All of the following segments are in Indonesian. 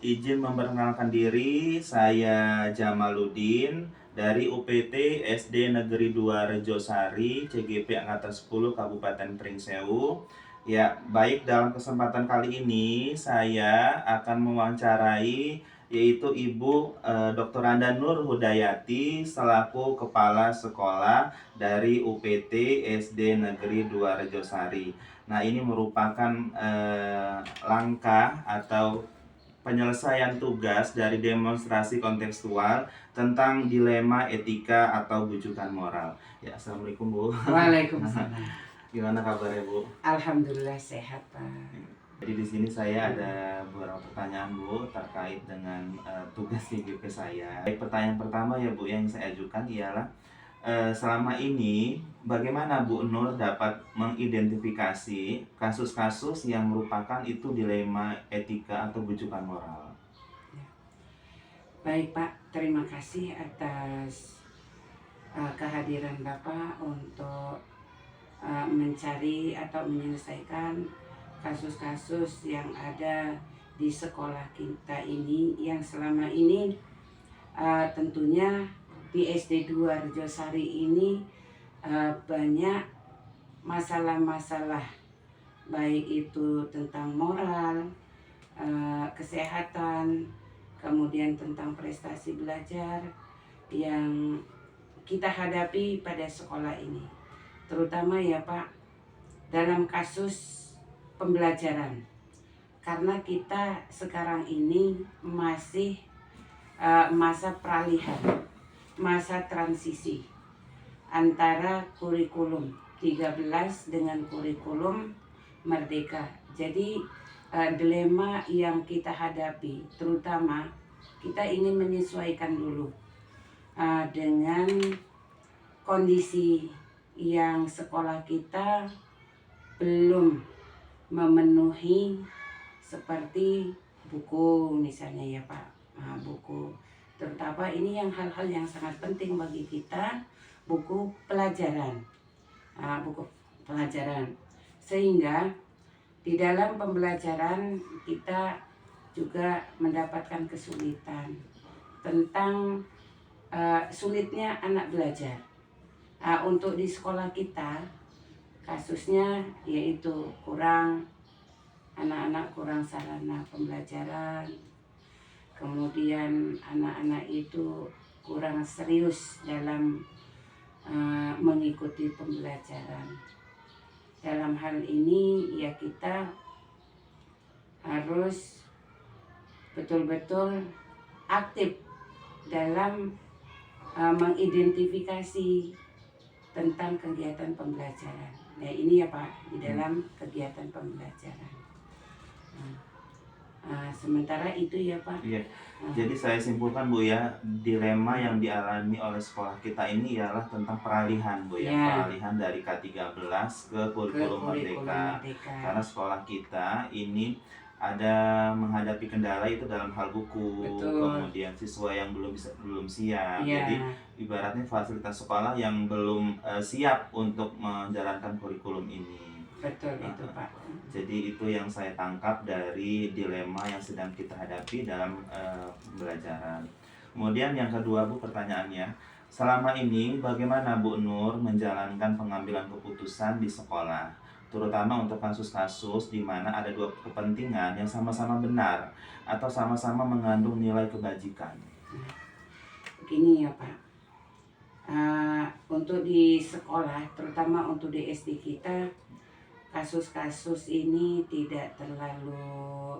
Izin memperkenalkan diri, saya Jamaluddin dari UPT SD Negeri 2 Rejosari, CGP Angkatan 10 Kabupaten Pringsewu. Ya, baik, dalam kesempatan kali ini saya akan mewawancarai yaitu Ibu Dr. Anda Nur Hudayati selaku Kepala Sekolah dari UPT SD Negeri 2 Rejosari. Nah, ini merupakan langkah atau penyelesaian tugas dari demonstrasi kontekstual tentang dilema etika atau bujukan moral. Ya, assalamualaikum Bu. Waalaikumsalam. Gimana kabarnya Bu? Alhamdulillah sehat Pak. Jadi di sini saya ada beberapa pertanyaan Bu terkait dengan tugas CGP saya. Pertanyaan pertama ya Bu yang saya ajukan ialah selama ini bagaimana Bu Nur dapat mengidentifikasi kasus-kasus yang merupakan itu dilema etika atau bujukan moral? Baik Pak, terima kasih atas kehadiran Bapak untuk mencari atau menyelesaikan kasus-kasus yang ada di sekolah kita ini yang selama ini tentunya di SD 2 Rejosari ini banyak masalah-masalah, baik itu tentang moral, kesehatan, kemudian tentang prestasi belajar yang kita hadapi pada sekolah ini. Terutama ya Pak, dalam kasus pembelajaran. Karena kita sekarang ini masih masa peralihan, masa transisi antara kurikulum 13 dengan kurikulum merdeka. Jadi dilema yang kita hadapi, terutama kita ingin menyesuaikan dulu dengan kondisi yang sekolah kita belum memenuhi seperti buku misalnya ya Pak, buku terutama ini yang hal-hal yang sangat penting bagi kita, buku pelajaran, sehingga di dalam pembelajaran kita juga mendapatkan kesulitan tentang sulitnya anak belajar. Untuk di sekolah kita kasusnya yaitu anak-anak kurang sarana pembelajaran, kemudian anak-anak itu kurang serius dalam mengikuti pembelajaran. Dalam hal ini ya kita harus betul-betul aktif dalam mengidentifikasi tentang kegiatan pembelajaran. Nah ini ya Pak, di dalam kegiatan pembelajaran. Sementara itu ya Pak. Iya. Jadi saya simpulkan Bu ya, dilema yang dialami oleh sekolah kita ini ialah tentang peralihan Bu ya, peralihan dari K13 ke kurikulum merdeka. Karena sekolah kita ini ada menghadapi kendala itu dalam hal buku. Betul. Kemudian siswa yang belum siap. Jadi ibaratnya fasilitas sekolah yang belum siap untuk menjalankan kurikulum ini. Betul itu Pak. Jadi itu yang saya tangkap dari dilema yang sedang kita hadapi dalam pembelajaran. Kemudian yang kedua Bu, pertanyaannya, selama ini bagaimana Bu Nur menjalankan pengambilan keputusan di sekolah, terutama untuk kasus-kasus di mana ada dua kepentingan yang sama-sama benar atau sama-sama mengandung nilai kebajikan? Begini ya Pak, untuk di sekolah, terutama untuk di SD kita, kasus-kasus ini tidak terlalu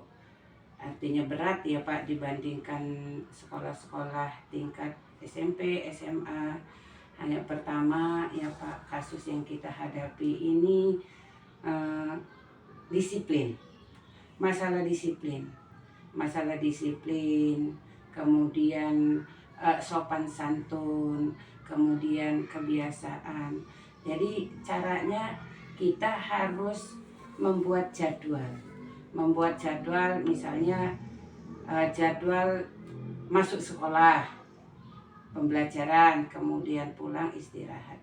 artinya berat ya Pak dibandingkan sekolah-sekolah tingkat SMP, SMA. Hanya pertama ya Pak, kasus yang kita hadapi ini disiplin, masalah disiplin, kemudian sopan santun, kemudian kebiasaan. Jadi caranya kita harus membuat jadwal misalnya jadwal masuk sekolah, pembelajaran, kemudian pulang istirahat,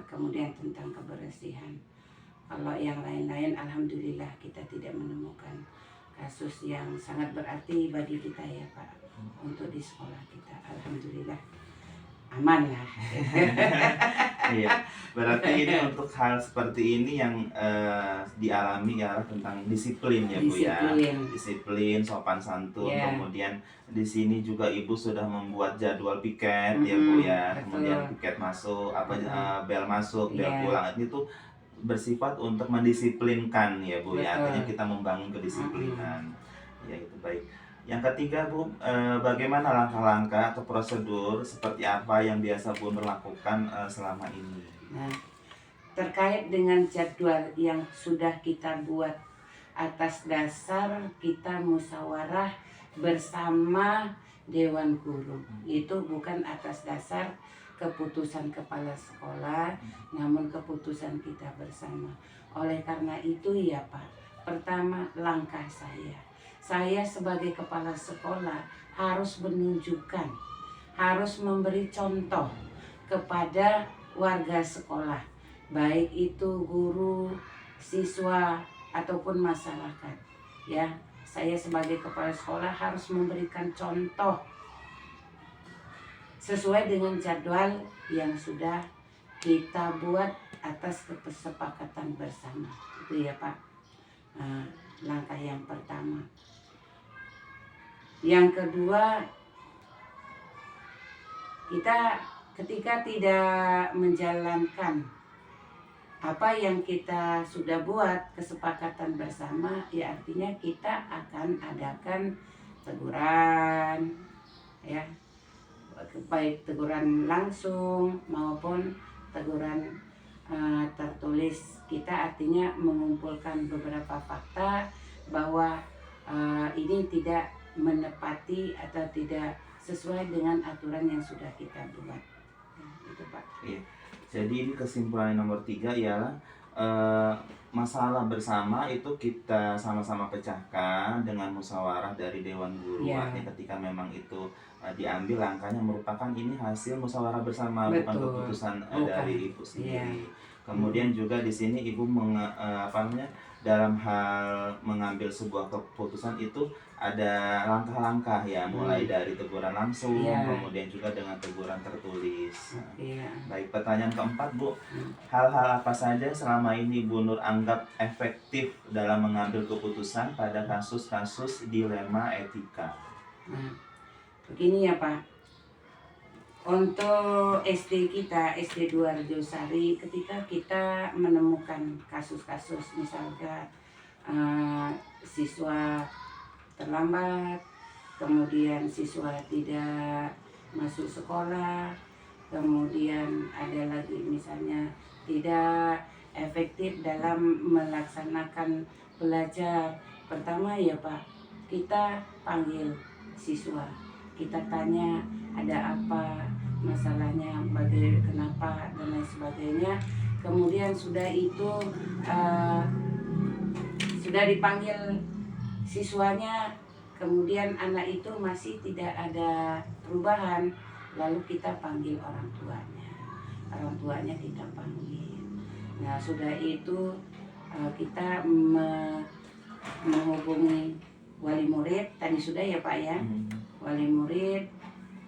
kemudian tentang kebersihan. Kalau yang lain-lain alhamdulillah kita tidak menemukan kasus yang sangat berarti bagi kita ya Pak, untuk di sekolah kita. Alhamdulillah aman lah. Iya, berarti ini untuk hal seperti ini yang dialami ya tentang disiplin ya Bu ya. Disiplin. Disiplin, sopan santun, Ya. kemudian di sini juga Ibu sudah membuat jadwal piket ya Bu ya. Betul. Kemudian piket masuk, bel masuk, bel Iya. pulang itu bersifat untuk mendisiplinkan ya Bu ya. Betul. Artinya kita membangun kedisiplinan. Ya itu baik. Yang ketiga Bu, bagaimana langkah-langkah atau prosedur seperti apa yang biasa Bu lakukan selama ini? Nah, terkait dengan jadwal yang sudah kita buat atas dasar kita musyawarah bersama Dewan Guru. Itu bukan atas dasar keputusan kepala sekolah, namun keputusan kita bersama. Oleh karena itu ya Pak, pertama langkah saya sebagai kepala sekolah harus menunjukkan, harus memberi contoh kepada warga sekolah, baik itu guru, siswa, ataupun masyarakat. Ya, saya sebagai kepala sekolah harus memberikan contoh sesuai dengan jadwal yang sudah kita buat atas kesepakatan bersama. Itu ya Pak, langkah yang pertama. Yang kedua, kita ketika tidak menjalankan apa yang kita sudah buat kesepakatan bersama, ya artinya kita akan adakan teguran, ya, baik teguran langsung maupun teguran tertulis. Kita artinya mengumpulkan beberapa fakta bahwa ini tidak menepati atau tidak sesuai dengan aturan yang sudah kita buat. Itu Pak. Iya. Jadi ini kesimpulan yang nomor 3 ialah masalah bersama itu kita sama-sama pecahkan dengan musyawarah dari Dewan Guru. Ya. Artinya ketika memang itu diambil langkahnya merupakan ini hasil musyawarah bersama, Betul. bukan keputusan dari Ibu sendiri. Ya. Kemudian juga di sini Ibu dalam hal mengambil sebuah keputusan itu ada langkah-langkah ya, mulai dari teguran langsung, Ya. kemudian juga dengan teguran tertulis. Iya. Baik, pertanyaan keempat Bu, hal-hal apa saja selama ini Bu Nur anggap efektif dalam mengambil keputusan pada kasus-kasus dilema etika? Nah, begini ya Pak, untuk SD kita, SD 2 Rejosari, ketika kita menemukan kasus-kasus misalnya siswa terlambat, kemudian siswa tidak masuk sekolah, kemudian ada lagi misalnya tidak efektif dalam melaksanakan belajar. Pertama ya Pak, kita panggil siswa, kita tanya ada apa masalahnya, kenapa dan lain sebagainya. Kemudian sudah itu sudah dipanggil siswanya, kemudian anak itu masih tidak ada perubahan, lalu kita panggil orang tuanya kita panggil. Nah sudah itu kita menghubungi wali murid, tadi sudah ya Pak ya, wali murid,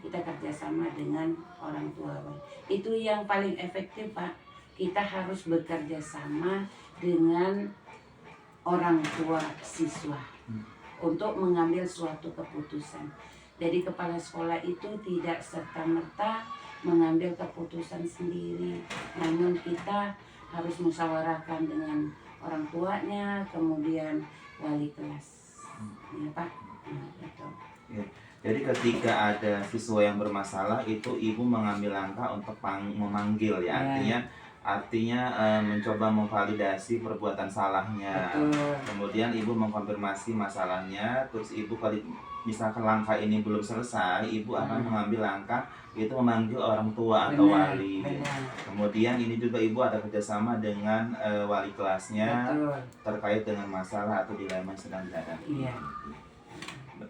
kita kerjasama dengan orang tua. Itu yang paling efektif Pak, kita harus bekerja sama dengan orang tua siswa untuk mengambil suatu keputusan. Jadi kepala sekolah itu tidak serta-merta mengambil keputusan sendiri, namun kita harus musyawarahkan dengan orang tuanya, kemudian wali kelas. Ya Pak. Nah, gitu. Ya. Jadi ketika ada siswa yang bermasalah itu Ibu mengambil langkah untuk memanggil ya, artinya mencoba memvalidasi perbuatan salahnya. Betul. Kemudian Ibu mengkonfirmasi masalahnya, terus Ibu kalau misalkan langkah ini belum selesai, Ibu akan mengambil langkah itu memanggil orang tua atau wali. Kemudian ini juga Ibu ada kerjasama dengan wali kelasnya. Betul. Terkait dengan masalah atau dilema yang sedang dihadapi. Iya.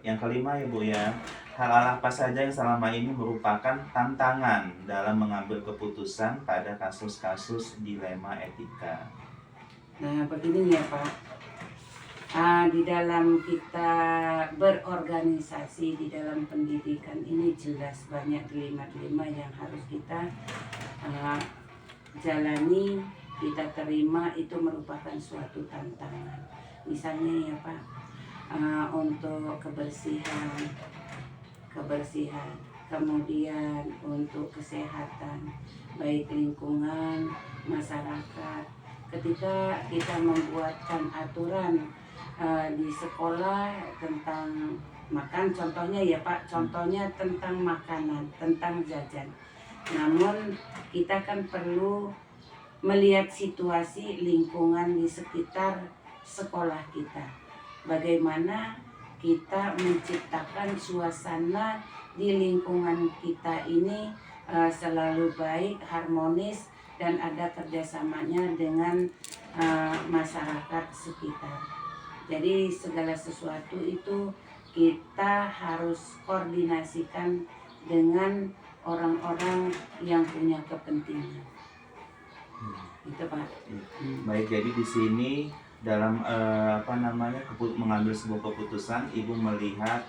Yang kelima ya Bu ya, hal-hal apa saja yang selama ini merupakan tantangan dalam mengambil keputusan pada kasus-kasus dilema etika? Nah begini ya Pak, Di dalam kita berorganisasi di dalam pendidikan ini jelas banyak dilema-dilema yang harus kita uh, jalani, kita terima. Itu merupakan suatu tantangan. Misalnya ya Pak, untuk kebersihan, kemudian untuk kesehatan, baik lingkungan, masyarakat. Ketika kita membuatkan aturan di sekolah tentang makan, contohnya ya Pak, contohnya tentang makanan, tentang jajan. Namun kita kan perlu melihat situasi lingkungan di sekitar sekolah kita. Bagaimana kita menciptakan suasana di lingkungan kita ini selalu baik, harmonis, dan ada kerjasamanya dengan masyarakat sekitar. Jadi segala sesuatu itu kita harus koordinasikan dengan orang-orang yang punya kepentingan. Itu Pak. Baik, jadi di sini dalam mengambil sebuah keputusan, Ibu melihat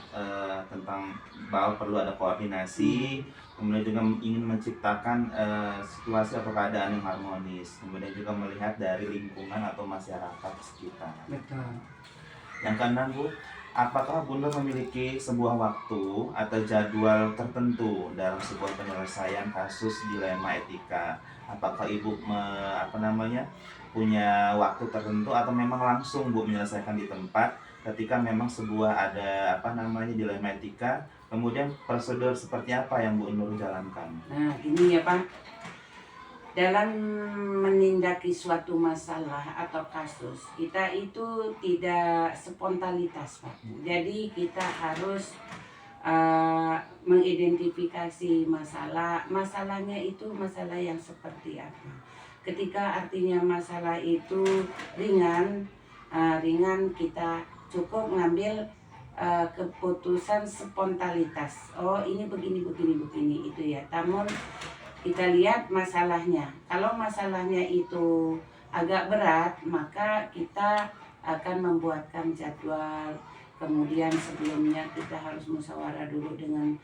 tentang bahwa perlu ada koordinasi, kemudian juga ingin menciptakan situasi atau keadaan yang harmonis, kemudian juga melihat dari lingkungan atau masyarakat sekitar. Betul. Yang keenam Bu, apakah Bunda memiliki sebuah waktu atau jadwal tertentu dalam sebuah penyelesaian kasus dilema etika? Apakah Ibu punya waktu tertentu atau memang langsung Bu menyelesaikan di tempat ketika memang sebuah ada dilema etika, kemudian prosedur seperti apa yang Bu Nur jalankan? Nah, ini ya Pak. Dalam menindaki suatu masalah atau kasus, kita itu tidak spontanitas Pak. Jadi kita harus mengidentifikasi masalahnya itu masalah yang seperti apa. Ketika artinya masalah itu ringan, kita cukup mengambil keputusan spontanitas. Oh ini begini itu ya. Namun kita lihat masalahnya. Kalau masalahnya itu agak berat, maka kita akan membuatkan jadwal. Kemudian sebelumnya kita harus musyawarah dulu dengan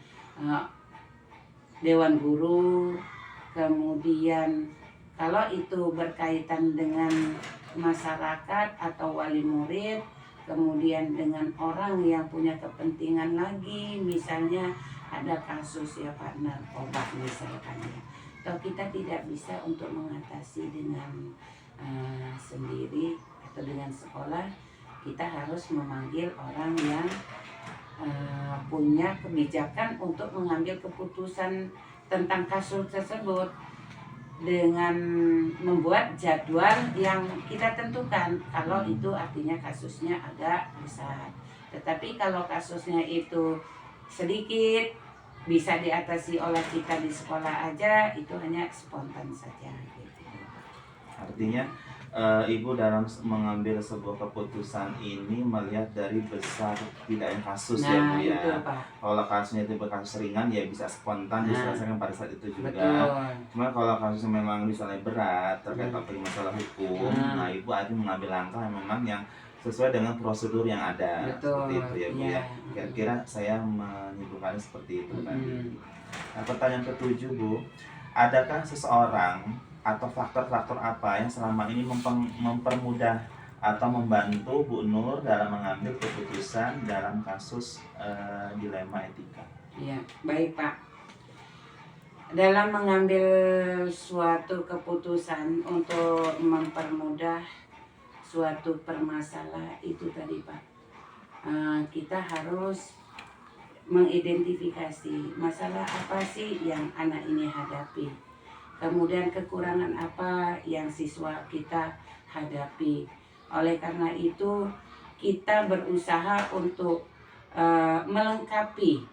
Dewan Guru. Kemudian kalau itu berkaitan dengan masyarakat atau wali murid, kemudian dengan orang yang punya kepentingan lagi, misalnya ada kasus ya Pak narkoba misalkan ya. Atau kita tidak bisa untuk mengatasi dengan sendiri atau dengan sekolah, kita harus memanggil orang yang punya kebijakan untuk mengambil keputusan tentang kasus tersebut dengan membuat jadwal yang kita tentukan. Kalau itu artinya kasusnya agak besar. Tetapi kalau kasusnya itu sedikit, bisa diatasi oleh kita di sekolah aja, itu hanya spontan saja gitu. Artinya Ibu dalam mengambil sebuah keputusan ini melihat dari besar tidaknya kasus ya Bu ya. Itu, Pak. Kalau kasusnya itu berkasus ringan ya bisa spontan diselesaikan pada saat itu juga. Betul. Cuma kalau kasusnya memang misalnya berat terkait masalah hukum, nah Ibu akan mengambil langkah yang memang yang sesuai dengan prosedur yang ada. Betul. Seperti itu ya Bu ya. Kira-kira saya menyimpulkannya seperti itu tadi. Nah, pertanyaan ketujuh Bu, adakah seseorang atau faktor-faktor apa yang selama ini mempermudah atau membantu Bu Nur dalam mengambil keputusan dalam kasus dilema etika? Iya, baik Pak. Dalam mengambil suatu keputusan untuk mempermudah suatu permasalahan itu tadi Pak, kita harus mengidentifikasi masalah apa sih yang anak ini hadapi. Kemudian kekurangan apa yang siswa kita hadapi. Oleh karena itu kita berusaha untuk melengkapi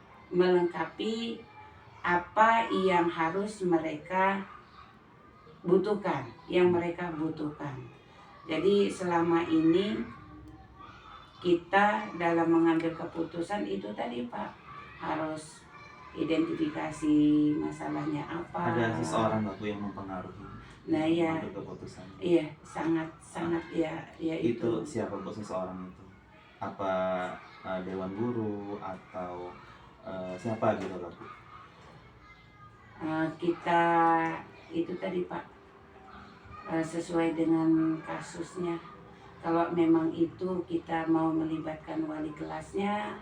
apa yang harus mereka butuhkan, Jadi selama ini kita dalam mengambil keputusan itu tadi Pak, harus identifikasi masalahnya apa. Ada seseorang nggak Bu yang mempengaruhi Nah ya, mengambil keputusan? iya sangat ya itu siapa Bu seseorang itu? apa dewan guru atau siapa gitu loh Bu? Kita itu tadi Pak, sesuai dengan kasusnya. Kalau memang itu kita mau melibatkan wali kelasnya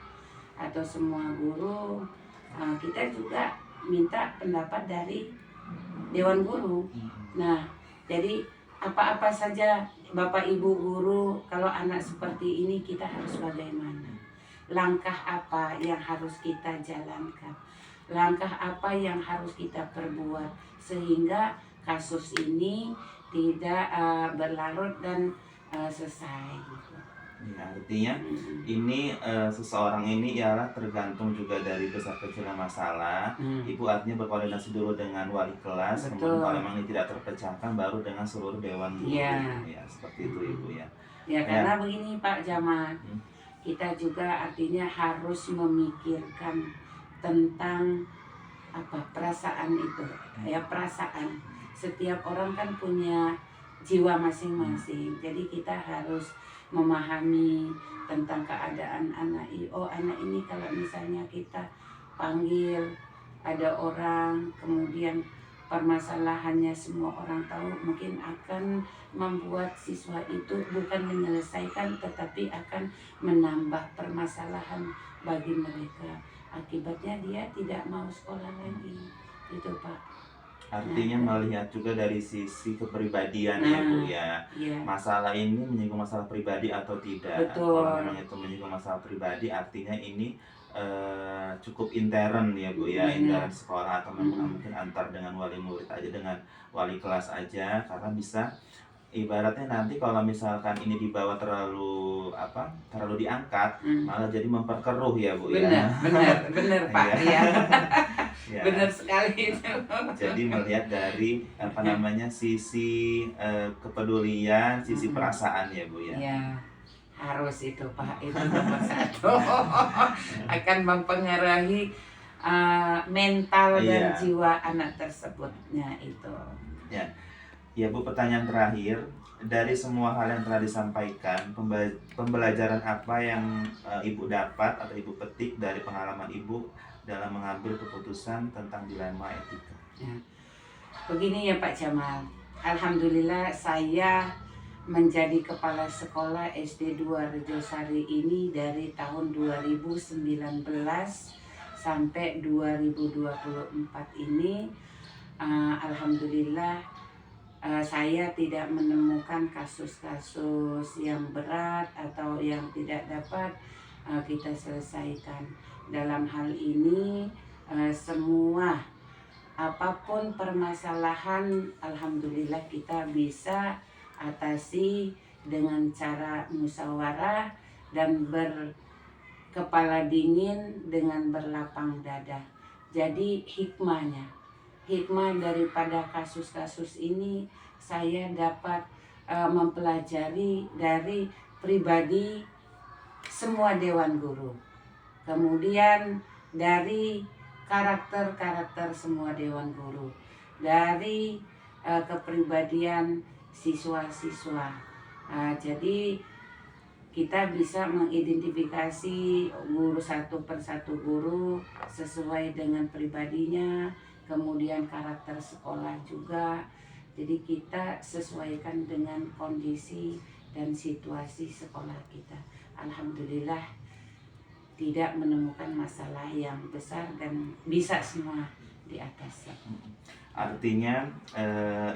atau semua guru, kita juga minta pendapat dari dewan guru. Nah, jadi apa-apa saja Bapak Ibu guru, kalau anak seperti ini kita harus bagaimana? Langkah apa yang harus kita jalankan? Langkah apa yang harus kita perbuat sehingga kasus ini tidak berlarut dan selesai gitu. Ya, artinya ini seseorang ini ialah tergantung juga dari besar kecilnya masalah. Ibu artinya berkoordinasi dulu dengan wali kelas, kemudian Betul. kalau memang ini tidak terpecahkan baru dengan seluruh dewan guru. Iya. Ya, seperti itu Ibu ya. Ya karena begini Pak Jamal, kita juga artinya harus memikirkan tentang perasaan itu. Ya perasaan. Setiap orang kan punya jiwa masing-masing. Jadi kita harus memahami tentang keadaan anak anak ini kalau misalnya kita panggil ada orang kemudian permasalahannya semua orang tahu, mungkin akan membuat siswa itu bukan menyelesaikan tetapi akan menambah permasalahan bagi mereka. Akibatnya dia tidak mau sekolah lagi. Itu Pak. Artinya melihat juga dari sisi kepribadian ya Bu ya. Iya. Masalah ini menyinggung masalah pribadi atau tidak. Betul. Kalau memang itu menyinggung masalah pribadi artinya ini cukup intern ya Bu ya, intern sekolah atau memang mungkin antar dengan wali murid aja, dengan wali kelas aja, karena bisa ibaratnya nanti kalau misalkan ini dibawa terlalu diangkat malah jadi memperkeruh ya Bu ya. Benar Pak. Iya. Ya. Benar sekali itu. Jadi melihat dari sisi kepedulian, sisi perasaan ya Bu ya. Iya. Harus itu Pak, itu nomor satu. Akan mempengaruhi mental dan jiwa anak tersebutnya itu. Ya Bu, pertanyaan terakhir, dari semua hal yang telah disampaikan, pembelajaran apa yang Ibu dapat atau Ibu petik dari pengalaman Ibu dalam mengambil keputusan tentang dilema etika? Ya. Begini ya Pak Jamal, alhamdulillah saya menjadi kepala sekolah SD 2 Rejosari ini dari tahun 2019 sampai 2024 ini, alhamdulillah saya tidak menemukan kasus-kasus yang berat atau yang tidak dapat kita selesaikan. Dalam hal ini semua apapun permasalahan alhamdulillah kita bisa atasi dengan cara musyawarah dan berkepala dingin dengan berlapang dada. Jadi hikmah daripada kasus-kasus ini saya dapat mempelajari dari pribadi semua dewan guru. Kemudian dari karakter semua dewan guru, dari kepribadian siswa-siswa. Jadi kita bisa mengidentifikasi guru satu persatu guru sesuai dengan pribadinya, kemudian karakter sekolah juga. Jadi kita sesuaikan dengan kondisi dan situasi sekolah kita. Alhamdulillah tidak menemukan masalah yang besar dan bisa semua diatasi. Artinya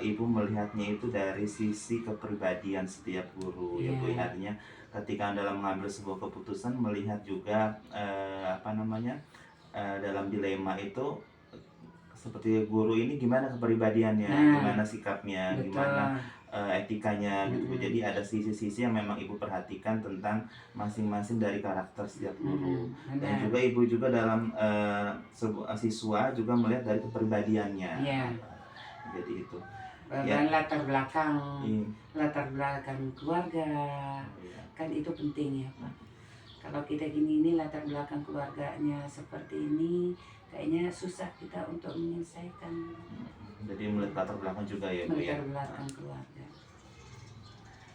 Ibu melihatnya itu dari sisi kepribadian setiap guru ya Bu. Artinya ketika dalam mengambil sebuah keputusan melihat juga dalam dilema itu seperti guru ini gimana kepribadiannya, gimana sikapnya, gimana etikanya gitu Bu. Jadi ada sisi-sisi yang memang Ibu perhatikan tentang masing-masing dari karakter setiap guru. Dan juga Ibu juga dalam siswa juga melihat dari kepribadiannya. Jadi itu. Dan latar belakang keluarga kan itu penting ya Pak. Kalau kita gini latar belakang keluarganya seperti ini, kayaknya susah kita untuk menyelesaikan. Jadi melihat latar belakang juga ya Bu ya. Latar belakang keluarga.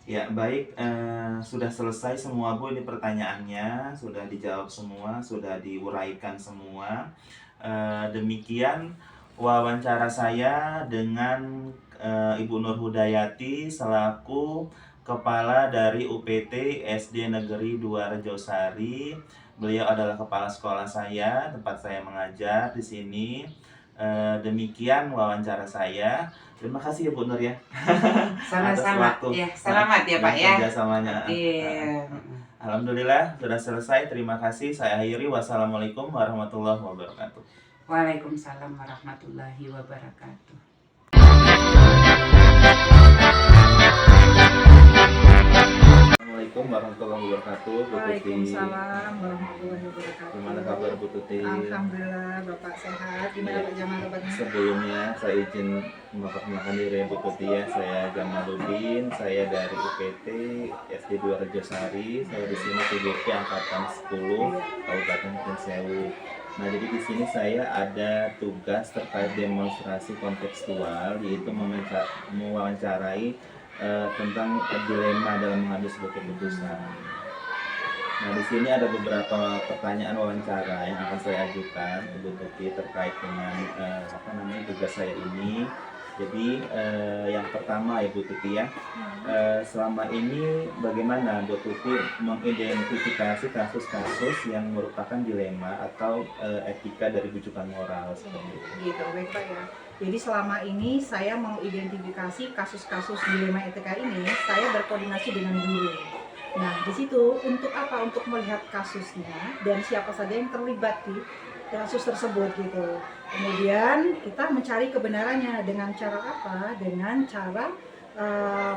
Ya, baik, sudah selesai semua Bu ini pertanyaannya, sudah dijawab semua, sudah diuraikan semua. Demikian wawancara saya dengan Ibu Nur Hudayati selaku Kepala dari UPT SD Negeri 2 Rejosari. Beliau adalah kepala sekolah saya, tempat saya mengajar di sini. Demikian wawancara saya. Terima kasih ya Bu Nur ya. Atas Sama-sama waktu ya, selamat ya Pak dan ya. kerjasamanya. Iya. Alhamdulillah sudah selesai. Terima kasih. Saya akhiri. Wassalamualaikum warahmatullahi wabarakatuh. Waalaikumsalam warahmatullahi wabarakatuh. Assalamualaikum warahmatullahi wabarakatuh. Bu Tuti. Waalaikumsalam warahmatullahi wabarakatuh. Gimana kabar Bu Tuti? Alhamdulillah Bapak sehat. Gimana Pak Jamal kabarnya? Sebelumnya saya izin memperkenalkan diri Bu Tuti ya. Saya Jamaluddin. Saya dari UPT SD 2 Rejosari. Saya di sini TGP angkatan 10 Kabupaten Prinsewu. Nah, jadi di sini saya ada tugas terkait demonstrasi kontekstual, yaitu mewawancarai tentang dilema dalam mengambil sebuah keputusan. Nah, di sini ada beberapa pertanyaan wawancara yang akan saya ajukan ke Bu Tuti terkait dengan tugas saya ini. Jadi yang pertama ya Bu Tuti ya, selama ini bagaimana Bu Tuti mengidentifikasi kasus-kasus yang merupakan dilema atau etika dari rujukan moral seperti itu? Gitu, baik Pak ya. Jadi selama ini saya mengidentifikasi kasus-kasus dilema etika ini, saya berkoordinasi dengan guru. Nah, di situ untuk apa? Untuk melihat kasusnya dan siapa saja yang terlibat di kasus tersebut gitu. Kemudian kita mencari kebenarannya dengan cara apa? Dengan cara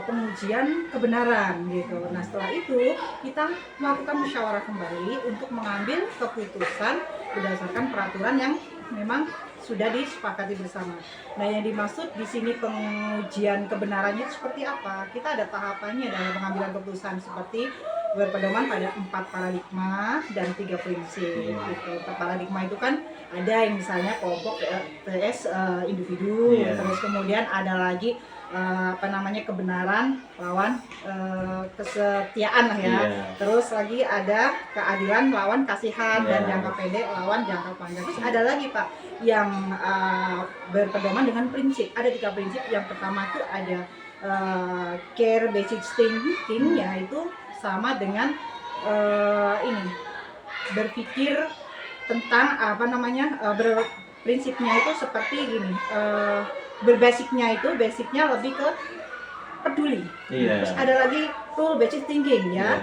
pengujian kebenaran gitu. Nah, setelah itu kita melakukan musyawarah kembali untuk mengambil keputusan berdasarkan peraturan yang memang sudah disepakati bersama. Nah, yang dimaksud di sini pengujian kebenarannya seperti apa? Kita ada tahapannya dalam pengambilan keputusan seperti berpedoman pada 4 paradigma dan 3 prinsip gitu. Paradigma itu kan ada yang misalnya kelompok vs individu, terus kemudian ada lagi kebenaran lawan kesetiaan lah ya. Terus lagi ada keadilan lawan kasihan dan jangka pendek lawan jangka panjang. Terus ada lagi Pak yang berpedoman dengan prinsip. Ada 3 prinsip. Yang pertama itu ada care basic thinking, yaitu sama dengan berpikir tentang prinsipnya itu seperti gini, basicnya lebih ke peduli. Terus ada lagi rule based thinking ya,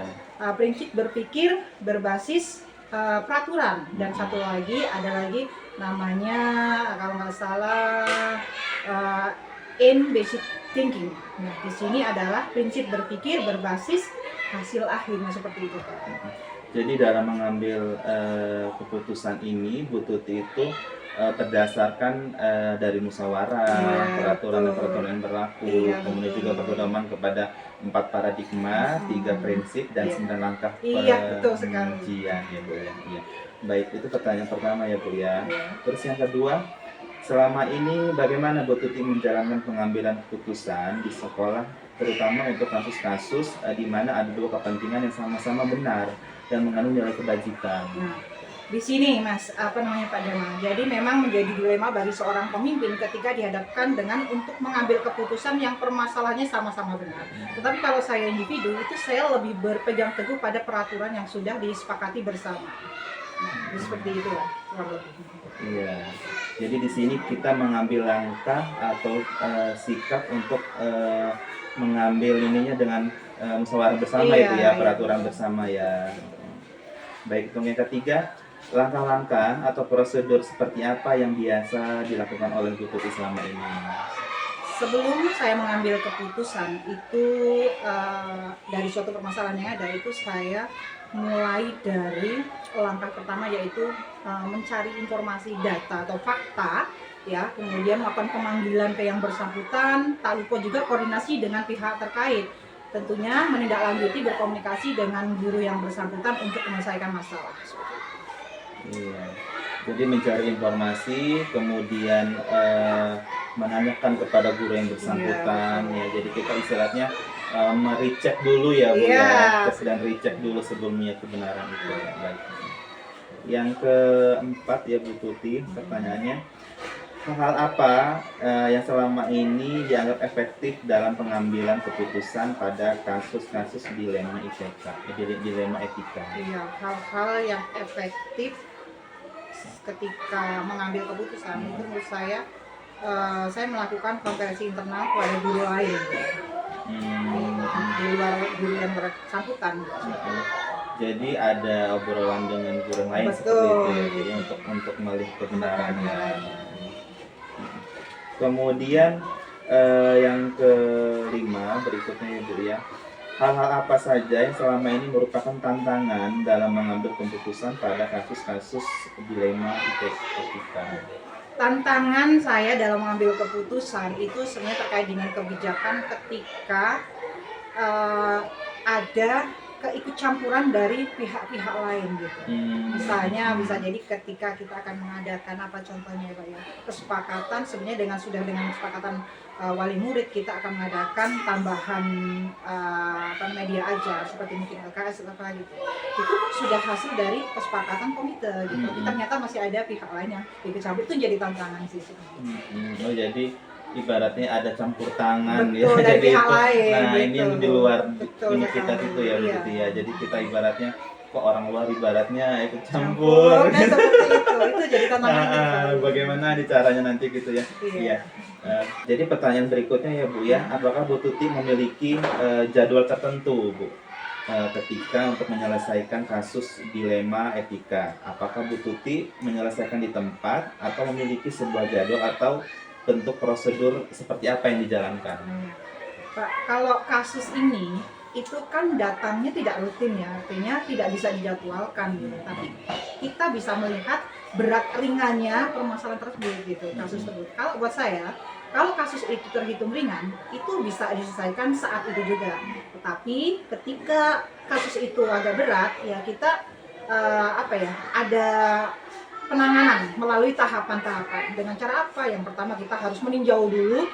prinsip berpikir berbasis peraturan. Dan satu lagi ada lagi namanya kalau nggak salah in basic thinking. Nah, di sini adalah prinsip berpikir berbasis hasil akhirnya seperti itu Pak. Jadi dalam mengambil keputusan ini Bu Tuti itu berdasarkan dari musyawarah, peraturan yang berlaku, kemudian juga berpedoman kepada 4 paradigma, 3 prinsip dan 9 langkah pengujian ya Bu ya. Iya. Baik, itu pertanyaan pertama ya Bu ya. Terus yang kedua, selama ini bagaimana Bu Tuti menjalankan pengambilan keputusan di sekolah, terutama untuk kasus-kasus di mana ada 2 kepentingan yang sama-sama benar dan mengandung nilai kebajikan? Nah, di sini Mas, Pak Jamal. Jadi memang menjadi dilema bagi seorang pemimpin ketika dihadapkan dengan untuk mengambil keputusan yang permasalahannya sama-sama benar. Tetapi kalau saya individu, itu saya lebih berpegang teguh pada peraturan yang sudah disepakati bersama. Nah, seperti itulah. Iya. Jadi di sini kita mengambil langkah atau sikap untuk mengambil ininya dengan musyawarah bersama itu ya, peraturan bersama ya. Baik, untuk yang ketiga, langkah-langkah atau prosedur seperti apa yang biasa dilakukan oleh Bu Tuti selama ini? Sebelum saya mengambil keputusan itu dari suatu permasalahan yang ada, itu saya mulai dari langkah pertama, yaitu mencari informasi data atau fakta ya, kemudian melakukan pemanggilan ke yang bersangkutan, tak lupa juga koordinasi dengan pihak terkait, tentunya menindaklanjuti berkomunikasi dengan guru yang bersangkutan untuk menyelesaikan masalah. Iya. Jadi mencari informasi, kemudian menanyakan kepada guru yang bersangkutan ya. Jadi kita istilahnya merecek dulu ya Bu Iya. ya, cek dan recheck dulu sebelumnya kebenaran itu ya. Baik. Yang keempat ya Bu Tuti, pertanyaannya, hal apa yang selama ini dianggap efektif dalam pengambilan keputusan pada kasus-kasus dilema ITK, dilema etika? Iya, hal-hal yang efektif ketika mengambil keputusan itu menurut saya melakukan konversi internal kepada guru lain di luar guru yang bersangkutan. Jadi ada obrolan dengan guru lain Betul. seperti itu ya, jadi untuk melihat kebenarannya. Kemudian yang kelima berikutnya ya Bu ya, hal-hal apa saja yang selama ini merupakan tantangan dalam mengambil keputusan pada kasus-kasus dilema etika? Tantangan saya dalam mengambil keputusan itu sebenarnya terkait dengan kebijakan ketika ada keikutcampuran dari pihak-pihak lain gitu. Misalnya bisa jadi ketika kita akan mengadakan apa contohnya ya Pak ya, kesepakatan sebenarnya dengan kesepakatan wali murid kita akan mengadakan tambahan media ajar seperti mungkin LKS atau apa gitu. Itu sudah hasil dari kesepakatan komite gitu. Tapi ternyata masih ada pihak lain yang ikut campur, itu jadi tantangan sih sebenarnya. Oh jadi ibaratnya ada campur tangan Betul, ya, dari jadi pihak itu, lain, nah gitu. ini di luar Betul ini kita sekali, gitu ya, iya. begitu ya. Jadi kita ibaratnya kok orang luar ibaratnya ikut campur. Nah, seperti itu jadi tantangan kita. Bagaimana nih caranya nanti gitu ya? Iya. Jadi pertanyaan berikutnya ya Bu ya, apakah Bu Tuti memiliki jadwal tertentu Bu ketika untuk menyelesaikan kasus dilema etika? Apakah Bu Tuti menyelesaikan di tempat atau memiliki sebuah jadwal atau bentuk prosedur seperti apa yang dijalankan? Pak, kalau kasus ini itu kan datangnya tidak rutin ya, artinya tidak bisa dijadwalkan gitu. Tapi kita bisa melihat berat ringannya permasalahan tersebut gitu, kasus tersebut. Kalau buat saya, kalau kasus itu terhitung ringan, itu bisa diselesaikan saat itu juga. Tetapi ketika kasus itu agak berat, ya kita ada penanganan melalui tahapan-tahapan. Dengan cara apa? Yang pertama kita harus meninjau dulu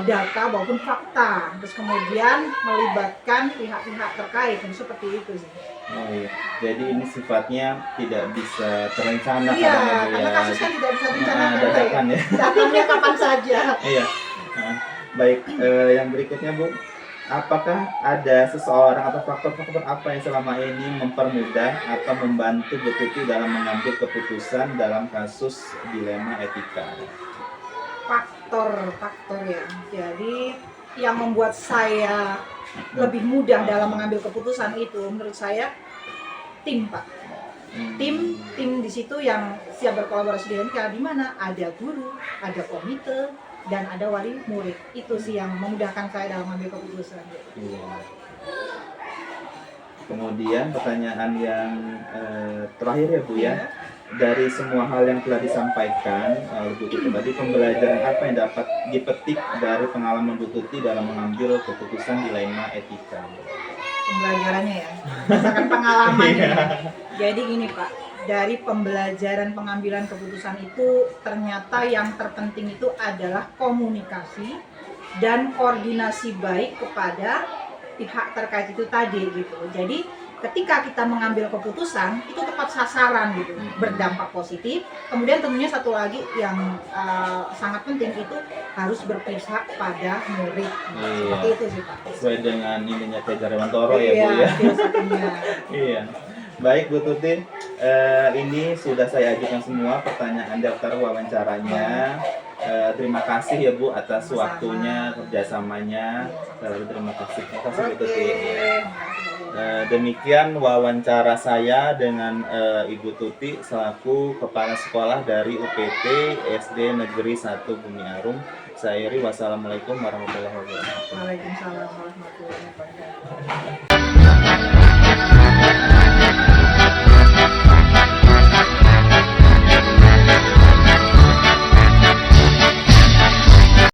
data maupun fakta, terus kemudian melibatkan pihak-pihak terkait, seperti itu sih. Oh iya, jadi ini sifatnya tidak bisa terencana Iya, kadang-kadang karena ya. kasus kan tidak bisa direncanakan Dadakan ya. datangnya kapan saja. Iya. Baik, yang berikutnya Bu, apakah ada seseorang atau faktor-faktor apa yang selama ini mempermudah atau membantu Bu Tuti dalam mengambil keputusan dalam kasus dilema etika? Faktor ya. Jadi yang membuat saya lebih mudah dalam mengambil keputusan itu menurut saya tim Pak. Tim di situ yang siap berkolaborasi dengan kita, di mana ada guru, ada komite, dan ada wali murid. Itu sih yang memudahkan saya dalam mengambil keputusan. Iya. Kemudian pertanyaan yang terakhir ya Bu ya, dari semua hal yang telah disampaikan Bu Tuti tadi, pembelajaran apa yang dapat dipetik dari pengalaman Bu Tuti dalam mengambil keputusan dilema etika? Pembelajarannya ya, berdasarkan pengalaman ya. Jadi gini Pak, dari pembelajaran pengambilan keputusan itu ternyata yang terpenting itu adalah komunikasi dan koordinasi baik kepada pihak terkait itu tadi gitu. Jadi ketika kita mengambil keputusan itu tepat sasaran gitu, berdampak positif. Kemudian tentunya satu lagi yang sangat penting itu harus berpihak pada murid. Seperti itu sih Pak. Sesuai dengan ininya Teh Jarewantoro ya Bu ya. Filosofinya. Iya. Baik Bu Tuti, ini sudah saya ajukan semua pertanyaan daftar wawancaranya. Terima kasih ya Bu atas waktunya, kerjasamanya. Terima kasih. Terima kasih Bu Tuti. Demikian wawancara saya dengan Ibu Tuti selaku Kepala Sekolah dari UPT SD Negeri 1 Bumi Arum. Saya Iri, wassalamualaikum warahmatullahi wabarakatuh. Waalaikumsalam warahmatullahi wabarakatuh.